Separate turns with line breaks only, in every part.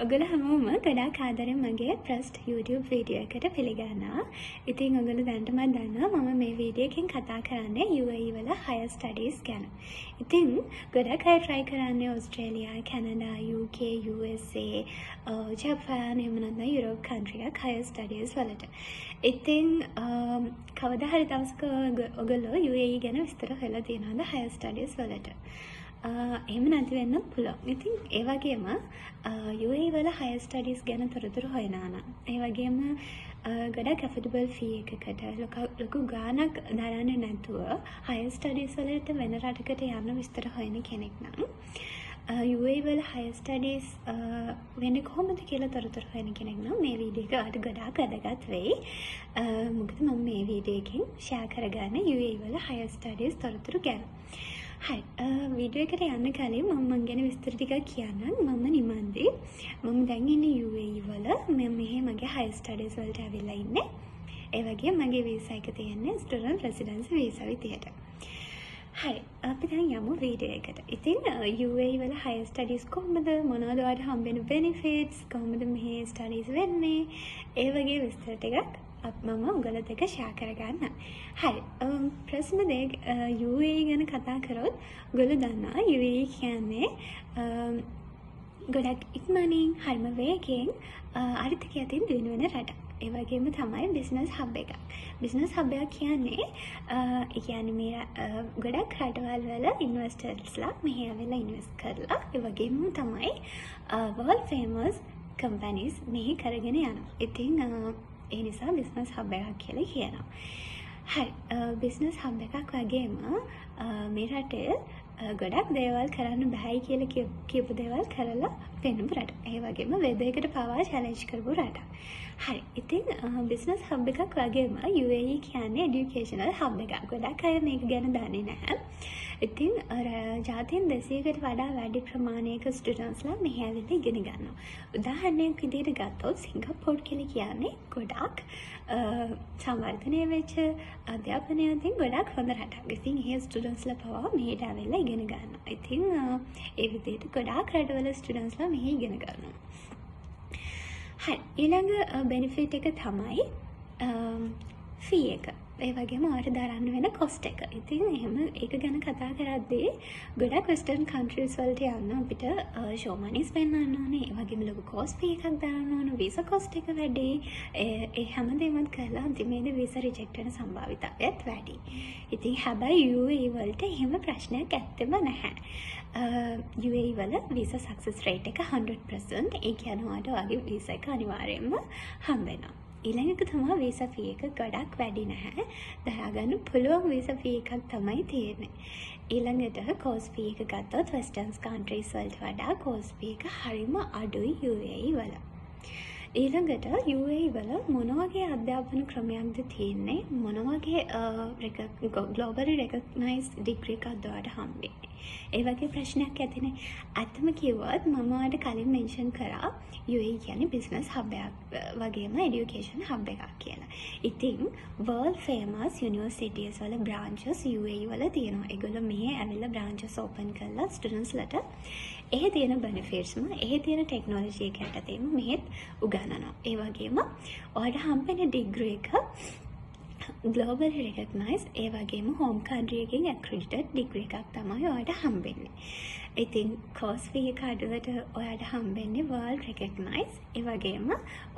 ඔගොල්ලෝ හැමෝම ගොඩාක් ආදරෙන් මගේ ෆස්ට් YouTube වීඩියෝ එකට පිළිගන්නවා. ඉතින් ඔයගොල්ලෝ දැනටමත් දන්නවා මම මේ වීඩියෝ එකෙන් කතා කරන්නේ UAE වල higher studies ගැන. ඉතින් ගොඩක් අය try කරන්නේ Australia, Canada, UK, USA, Japan, එහෙම නැත්නම් යුරෝප් country එකක් higher studies වලට. ඉතින් කවදා හරි දවසක ඔයගොල්ලෝ UAE ගැන විස්තර හොයලා තියෙනවද higher studies වලට? එහෙම නැති වෙන්න පුළුවන්. ඉතින් ඒ වගේම UAE වල higher studies ගැන තොරතුරු හොයනවා නම් ඒ වගේම ගොඩක් affordable fee එකකට ලොකු ගාණක් දරන්නේ නැතුව higher studies වලට වෙන රටකට යන්න විස්තර හොයන කෙනෙක් නම් UAE වල higher studies වෙන්නේ කොහොමද කියලා තොරතුරු හොයන කෙනෙක් නම් මේ වීඩියෝ එක ඔයාලට ගොඩාක් වැදගත් වෙයි. මොකද මම මේ වීඩියෝ එකෙන් share කරගන්නේ UAE වල higher studies තොරතුරු ගැන. හරි වීඩියෝ එකට යන්න කලින් මම ගැන විස්තර ටිකක් කියන්නම්. මම නිමන්දි. මම දැන් ඉන්නේ UAE වල. මම මෙහි මගේ higher studies වලට ඇවිල්ලා ඉන්නේ. ඒ වගේම මගේ වීසා එක තියෙන්නේ student residency වීසා විදියට. හරි අපි දැන් යමු වීඩියෝ එකට. ඉතින් UAE වල higher studies කොහොමද? මොනවද ඔයාලට හම්බෙන benefits? කොහොමද මෙහි studies වෙන්නේ? ඒ වගේ විස්තර ටිකක් මම උගලත් එක්ක ෂෙයා කරගන්න. හරි. ප්‍රශ්න දෙක UAE ගැන කතා කරොත් ඔයගොල්ලෝ දන්නවා UAE කියන්නේ ගොඩක් ඉක්මනින් හරිම වේගෙන් ආර්ථිකය අතින් දිනු වෙන රටක්. ඒ වගේම තමයි business hub එකක්. business hub එක කියන්නේ මේ ගොඩක් රටවල් වල investors-ලා මෙහි ආවෙලා invest කරලා ඒ වගේම තමයි world famous companies මෙහි කරගෙන යනවා. ඉතින් ඒ නිසා business hub එකක් කියලා කියනවා. හරි business hub එකක් වගේම මේ රටේ ගොඩක් දේවල් කරන්න බෑයි කියලා කියපු දේවල් කරලා පෙන්නපු රට. ඒ වගේම weather එකට පවා challenge කරපු රට. හරි. ඉතින් business hub එකක් වගේම UAE කියන්නේ educational hub එකක්. ගොඩක් අය මේක ගැන දන්නේ නැහැ. ඉතින් ජාතීන් 200කට වඩා වැඩි ප්‍රමාණයක ස්ටුඩන්ට්ස්ලා මෙහි ඇවිල්ලා ඉගෙන ගන්නවා. උදාහරණයක් විදිහට ගත්තොත් සිංගප්පූර් කියලා කියන්නේ ගොඩක් සංවර්ධනය වෙච්ච අධ්‍යාපනය අතින් ගොඩක් හොඳ රටක්. ඉතින් ඒ ස්ටුඩන්ට්ස්ලා පවා මෙහෙට ඇවිල්ලා ඉගෙන ගන්නවා. ඉතින් ඒ විදිහට ගොඩාක් රටවල ස්ටුඩන්ට්ස්ලා මෙහි ඉගෙන ගන්නවා. හරි ඊළඟ බෙනිෆිට් එක තමයි ෆී එක. ඒ වගේම ඔයාලට දරන්න වෙන කොස්ට් එක. ඉතින් එහෙම ඒක ගැන කතා කරද්දී ගොඩක් වෙස්ටර්න් කන්ට්‍රීස් වලට යන්න අපිට ෂෝ මනිස් පෙන්නන්න ඕනේ. ඒ වගේම ලොකු කොස්ට් ෆී එකක් දාන්න ඕන. වීසා කොස්ට් එක වැඩි. ඒ හැමදේම කරලා අන්තිමේදී වීසා රිජෙක්ට් වෙන සම්භාවිතයත් වැඩි. ඉතින් හැබැයි UAE වලට එහෙම ප්‍රශ්නයක් ඇත්තෙම නැහැ. UAE වල වීසා සක්සස් රේට් එක 100%. ඒ කියන්නේ ඔයාලට ඔයාගේ වීසා එක අනිවාර්යයෙන්ම හම්බ වෙනවා. ඊළඟට තමයි වීසා ෆී එක ගොඩක් වැඩි නැහැ. දරාගන්න පුළුවන් වීසා ෆී එකක් තමයි තියෙන්නේ. ඊළඟට කෝස් ෆී එක ගත්තොත් වෙස්ටර්න් කන්ට්‍රීස් වලට වඩා කෝස් ෆී එක හරිම අඩුයි UAE වල. ඊළඟට UAE වල මොන වගේ අධ්‍යාපන ක්‍රමයක්ද තියෙන්නේ? මොන වගේ globally recognized degree එකක්ද ඔයාලට හම්බෙන්නේ? ඒ වගේ ප්‍රශ්නයක් ඇතිනේ. ඇත්තම කිව්වොත් මම ඔයාලට කලින් මෙන්ෂන් කරා UAE කියන්නේ business hub එකක් වගේම education hub එකක් කියලා. ඉතින් world famous universities වල branches UAE වල තියෙනවා. ඒගොල්ලෝ මෙහි ඇවිල්ලා branches open කරලා students-ලට එහි තියෙන benefits එහි තියෙන technology එක යටතේම මෙහෙත් උගන්වනවා. ඒ වගේම ඔයාලට හම්බෙන degree එක globally recognized ඒ වගේම home country එකකින් accredited degree එකක් තමයි ඔයාලට හම්බෙන්නේ. ඉතින් course fee එක අඩුවට ඔයාලට හම්බෙන්නේ world recognized ඒ වගේම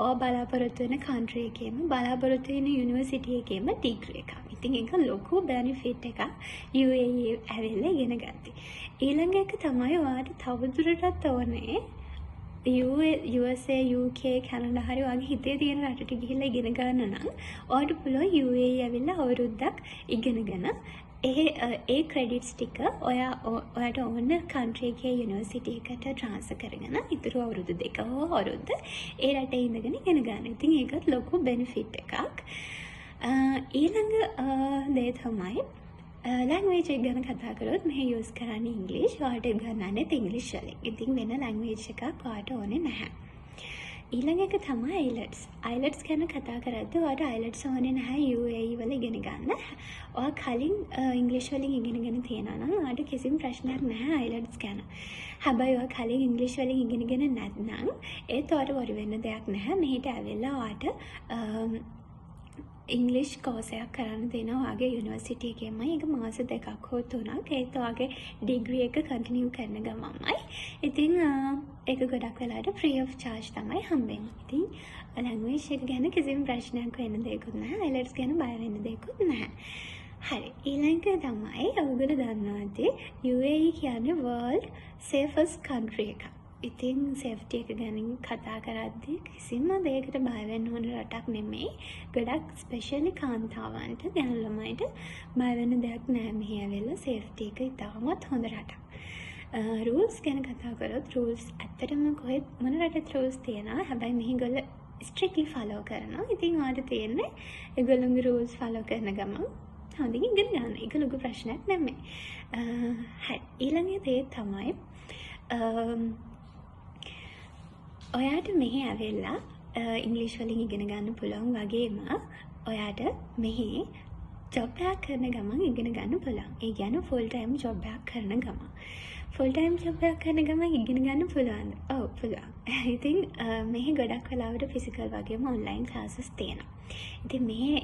ඔය බලාපොරොත්තු වෙන country එකේම බලාපොරොත්තු වෙන university එකේම degree එකක්. ඉතින් ඒක ලොකු benefit එකක් UAE ඇවිල්ලා ඉගෙන ගත්තේ. ඊළඟ එක තමයි ඔයාලට තවදුරටත් ඕනේ USA, UK, කැනඩා හරි වගේ හිතේ තියෙන රටට ගිහිල්ලා ඉගෙන ගන්න නම් ඔයාලට පුළුවන් UAE ඇවිල්ලා අවුරුද්දක් ඉගෙනගෙන ඒ ක්‍රෙඩිට්ස් ටික ඔයාට ඕන කන්ට්‍රි එකේ යුනිවර්සිටි එකට ට්‍රාන්ස්ෆර් කරගෙන ඉතුරු අවුරුදු දෙක හෝ අවුරුද්ද ඒ රටේ ඉඳගෙන ඉගෙන ගන්න. ඉතින් ඒකත් ලොකු බෙනිෆිට් එකක්. ඊළඟ දේ තමයි ලැන්ග්වේජ් එක ගැන කතා කරොත් මෙහි යූස් කරන්නේ ඉංග්‍රීසි. ඔයාලට ගන්නන්නේ ඉංග්‍රීසි වලින්. ඉතින් වෙන ලැන්ග්වේජ් එකක් ඔයාලට ඕනේ නැහැ. ඊළඟ එක තමයි IELTS. IELTS ගැන කතා කරද්දී ඔයාට IELTS ඕනේ නැහැ UAE වල ඉගෙන ගන්න. ඔයා කලින් ඉංග්‍රීසි වලින් ඉගෙනගෙන තියෙනවා නම් ඔයාට කිසිම ප්‍රශ්නයක් නැහැ IELTS ගැන. හැබැයි ඔයා කලින් ඉංග්‍රීසි වලින් ඉගෙනගෙන නැත්නම් ඒත් ඔයාට වරි වෙන්න දෙයක් නැහැ. මෙහෙට ඇවිල්ලා ඔයාට ඉංග්‍රීෂ් කෝස් එකක් කරන්න තියෙනවා ඔයාගේ යුනිවර්සිටි එකෙන්මයි. ඒක මාස 2ක් හෝ 3ක්. ඒත් ඔයාගේ ඩිග්‍රී එක කන්ටිනියු කරන ගමන්මයි. ඉතින් ඒක ගොඩක් වෙලාවට free of charge තමයි හම්බෙන්නේ. ඉතින් ලැන්ග්වේජ් එක ගැන කිසිම ප්‍රශ්නයක් වෙන්න දෙයක්වත් නැහැ. IELTS ගැන බය වෙන්න දෙයක්වත් නැහැ. හරි. ඊළඟ තමයි ඔයගොල්ලෝ දන්නවාද UAE කියන්නේ world safest country එකක්. ඉතින් සේෆ්ටි එක ගැන කතා කරද්දී කිසිම දෙයකට බය වෙන්න ඕන රටක් නෙමෙයි. ගොඩක් ස්පෙෂලි කාන්තාවන්ට ගැහැණු ළමයිට බය වෙන්න දෙයක් නැහැ. මෙහි ඇවිල්ලා සේෆ්ටි එක ඉතාමත් හොඳ රටක්. රූල්ස් ගැන කතා කරොත් රූල්ස් ඇත්තටම කොහෙත් මොන රටෙත් රූල්ස් තියෙනවා. හැබැයි මෙහිගොල්ලෝ ස්ට්‍රික්ට්ලි ෆලෝ කරනවා. ඉතින් ඔයාලට තියෙන්නේ ඒගොල්ලෝගේ රූල්ස් ෆලෝ කරන ගමන් හොඳින් ඉගෙන ගන්න. ඒක ලොකු ප්‍රශ්නයක් නෙමෙයි. හරි. ඊළඟ දේ තමයි ඔයාට මෙහි ඇවිල්ලා ඉංග්‍රීසි වලින් ඉගෙන ගන්න පුළුවන් වගේම ඔයාට මෙහි ජොබ් එකක් කරන ගමන් ඉගෙන ගන්න පුළුවන්. ඒ කියන්නේ ෆුල් ටයිම් ජොබ් එකක් කරන ගමන්. ෆුල් ටයිම් ජොබ් එකක් කරන ගමන් ඉගෙන ගන්න පුළුවන්ද? ඔව් පුළුවන්. ඉතින් මෙහි ගොඩක් වෙලාවට ෆිසිකල් වගේම ඔන්ලයින් ක්ලාසස් තියෙනවා. ඉතින් මේ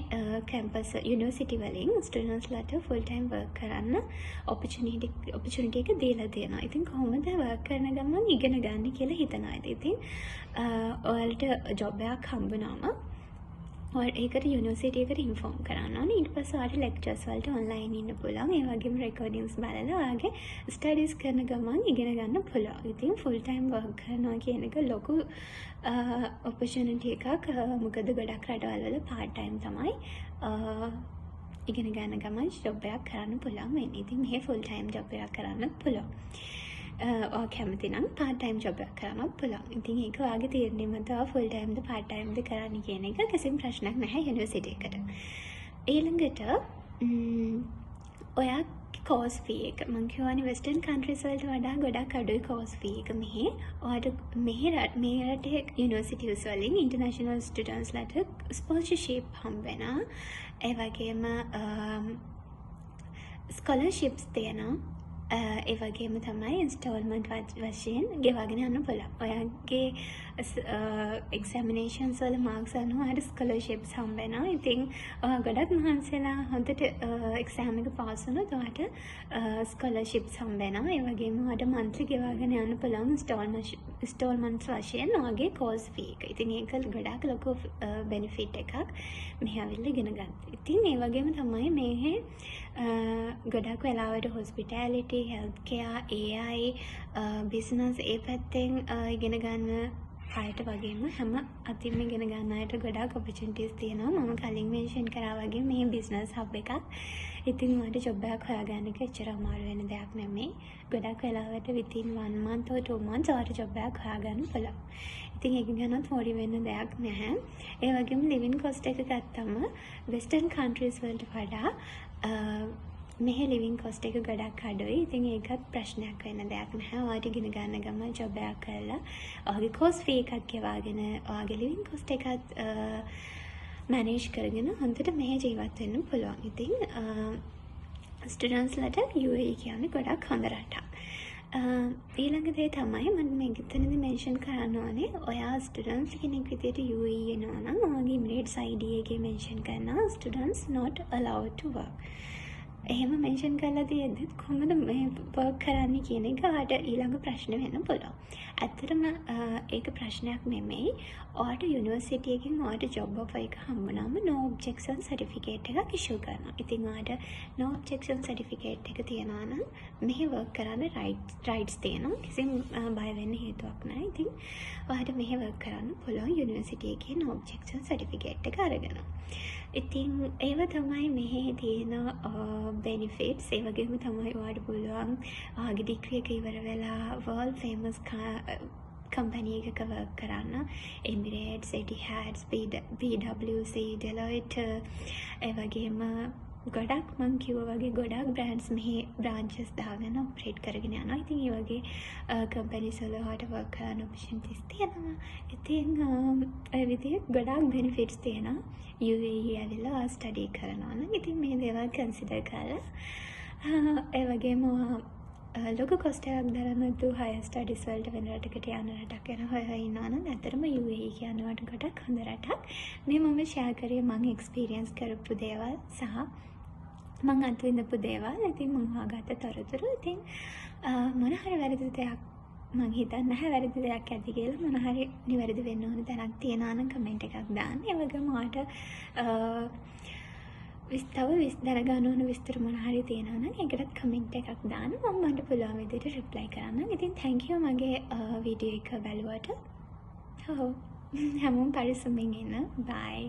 කැම්පස් යුනිවර්සිටි වලින් ස්ටුඩන්ට්ස්ලාට ෆුල් ටයිම් වර්ක් කරන්න ඔපචුනිටි එක දීලා තියෙනවා. ඉතින් කොහොමද වර්ක් කරන ගමන් ඉගෙන ගන්න කියලා හිතනවා. ඉතින් ඔයාලට ජොබ් එකක් හම්බුනාම ඔයාලට ඒකට යුනිවර්සිටි එකට ඉන්ෆෝම් කරන්න ඕනේ. ඊට පස්සේ ඔයාලට ලෙක්චර්ස් වලට ඔන්ලයින් ඉන්න පුළුවන්. ඒ වගේම රෙකෝඩින්ග්ස් බලලා ඔයාගේ ස්ටඩීස් කරන ගමන් ඉගෙන ගන්න පුළුවන්. ඉතින් ෆුල් ටයිම් වර්ක් කරනවා කියන එක ලොකු ඔපචුනිටි එකක්. මොකද ගොඩක් රටවල් වල පාර්ට් ටයිම් තමයි ඉගෙන ගන්න ගමන් ජොබ් එකක් කරන්න පුළුවන් වෙන්නේ. ඉතින් මෙහෙ ෆුල් ටයිම් ජොබ් එකක් කරන්න පුළුවන්. ඔයා කැමති නම් පාර්ට් ටයිම් ජොබ් එකක් කරන්නත් පුළුවන්. ඉතින් ඒක ඔයාගේ තීරණය මත ඔයා ෆුල් ටයිම්ද පාර්ට් ටයිම්ද කරන්න කියන එක කිසිම ප්‍රශ්නයක් නැහැ යුනිවර්සිටි එකට. ඊළඟට ඔයා කෝස් ෆී එක මම කියවනේ වෙස්ටර්න් කන්ට්‍රීස් වලට වඩා ගොඩක් අඩුයි කෝස් ෆී එක මෙහි. ඔයාට මේ රටේ යුනිවර්සිටිස් වලින් ඉන්ටර්නැෂනල් ස්ටුඩන්ට්ස්ලාට ස්පොන්සර්ෂිප් හම්බ වෙනවා. ඒ වගේම ස්කෝලර්ෂිප්ස් තියෙනවා. ඒ වගේම තමයි ඉන්ස්ටෝල්මන්ට් වශයෙන් ගෙවාගෙන යන්න පුළුවන්. ඔයාගේ එක්සැමිනේෂන්ස් වල මාර්ක්ස් අනුව ඔයාට ස්කෝලර්ෂිප්ස් හම්බ වෙනවා. ඉතින් ඔයා ගොඩක් මහන්සිලා හොඳට එක්සෑම් එක පාස් වුණොත් ඔයාට ස්කෝලර්ෂිප්ස් හම්බ වෙනවා. ඒ වගේම ඔයාට මන්ත්ලි ගෙවාගෙන යන්න පුළුවන් ඉන්ස්ටෝල්මන්ට්ස් වශයෙන් ඔයාගේ කෝස් ෆී එක. ඉතින් ඒක ගොඩක් ලොකු බෙනිෆිට් එකක් මෙහි ඇවිල්ලා ඉගෙන ගන්න. ඉතින් ඒ වගේම තමයි මේ ගොඩක් වෙලාවට hospitality, health care, AI, business ඒ පැත්තෙන් ඉගෙන ගන්න අයට වගේම හැම අතින්ම ඉගෙන ගන්න අයට ගොඩක් ඔපචුනිටිස් තියෙනවා. මම කලින් මෙන්ෂන් කරා වගේ මේ බිස්නස් හබ් එකක්. ඉතින් ඔයාලට ජොබ් එකක් හොයාගන්න එක එච්චර අමාරු වෙන දෙයක් නෙමෙයි. ගොඩක් වෙලාවට within 1 month or 2 months ඔයාලට ජොබ් එකක් හොයාගන්න පුළුවන්. ඉතින් ඒක ගැනත් worry වෙන්න දෙයක් නැහැ. ඒ වගේම living cost එක ගත්තම western countries වලට වඩා මෙහි ලිවිං කොස්ට් එක ගොඩක් අඩුයි. ඉතින් ඒකත් ප්‍රශ්නයක් වෙන්න දෙයක් නැහැ. ඔයාට ඉගෙන ගන්න ගමන් ජොබ් එකක් කරලා ඔයාගේ කෝස් ෆී එකක් ගෙවාගෙන ඔයාගේ ලිවිං කොස්ට් එකත් මැනේජ් කරගෙන හොඳට මෙහි ජීවත් වෙන්න පුළුවන්. ඉතින් ස්ටුඩන්ට්ස්ලාට UAE කියන්නේ ගොඩක් හොඳ රටක්. ඊළඟ දේ තමයි මම මෙතනදී මෙන්ෂන් කරන්න ඕනේ. ඔයා ස්ටුඩන්ට්ස් කෙනෙක් විදියට UAE එනවා නම් ඔයාගේ ඉමිරේට්ස් ID එකේ මෙන්ෂන් කරනවා students not allowed to work. එහෙම මෙන්ෂන් කරලා තියෙද්දි කොහොමද මේ වර්ක් කරන්න කියන එක ඔයාට ඊළඟ ප්‍රශ්න වෙන්න පුළුවන්. ඇත්තටම ඒක ප්‍රශ්නයක් නෙමෙයි. ඔයාට යුනිවර්සිටි එකකින් ඔයාට ජොබ් ඔෆර් එක හම්බුනම no objection certificate එකක් ඉෂුව කරනවා. ඉතින් ඔයාට no objection certificate එක තියනවා නම් මෙහි වර්ක් කරන්න rights තියෙනවා. කිසිම බය වෙන්න හේතුවක් නැහැ. ඉතින් ඔයාට මෙහි වර්ක් කරන්න පුළුවන් යුනිවර්සිටි එකේ no objection certificate එක අරගෙන. ඉතින් ඒව තමයි මෙහි තියෙන benefits. ඒ වගේම තමයි ඔයාට පුළුවන් ඔයාගේ ඩිග්‍රී එක ඉවර වෙලා world famous company එකක work කරන්න. Emirates, Etihad, PwC, Deloitte, ඒ වගේම ගොඩක් මං කිව්වා වගේ ගොඩක් බ්‍රෑන්ඩ්ස් මෙහි බ්‍රාන්චස් දාගෙන ඔපරේට් කරගෙන යනවා. ඉතින් ඒ වගේ කම්පැනිස් වල හොට වර්ක් කරන්න ඔපචුනිටිස් තියෙනවා. ඉතින් ඒ විදිහට ගොඩක් බෙනිෆිට්ස් තියෙනවා. UAE ඇවිල්ලා ස්ටඩි කරනවා නම් ඉතින් මේ දේවල් කන්සිඩර් කරලා ඒ වගේම ලොකු කොස්ට් එකක් දරන්න නැතුව හයර් ස්ටඩිස් වලට වෙන රටකට යන රටක් යන හොය ඉන්නවා නම් ඇත්තටම UAE කියනවට ගොඩක් හොඳ රටක්. මේ මම ෂෙයා කරේ මම එක්ස්පීරියන්ස් කරපු දේවල් සහ මං අත්විඳපු දේවල්. ඉතින් මං හොයාගත්ත තොරතුරු. ඉතින් මොන හරි වැරදි දෙයක් මං හිතන්නේ නැහැ වැරදි දෙයක් ඇති කියලා. මොන හරි නිවැරදි වෙන්න ඕන තැනක් තියනවා නම් කමෙන්ට් එකක් දාන්න. ඒ වගේම ඔයාට දැනගන්න ඕන විස්තර මොන හරි තියෙනවා නම් ඒකටත් කමෙන්ට් එකක් දාන්න. මම මට පුළුවන් විදිහට රිප්ලයි කරන්න. ඉතින් thank you මගේ වීඩියෝ එක බලුවට. හැමෝම පරිස්සමෙන් ඉන්න. bye.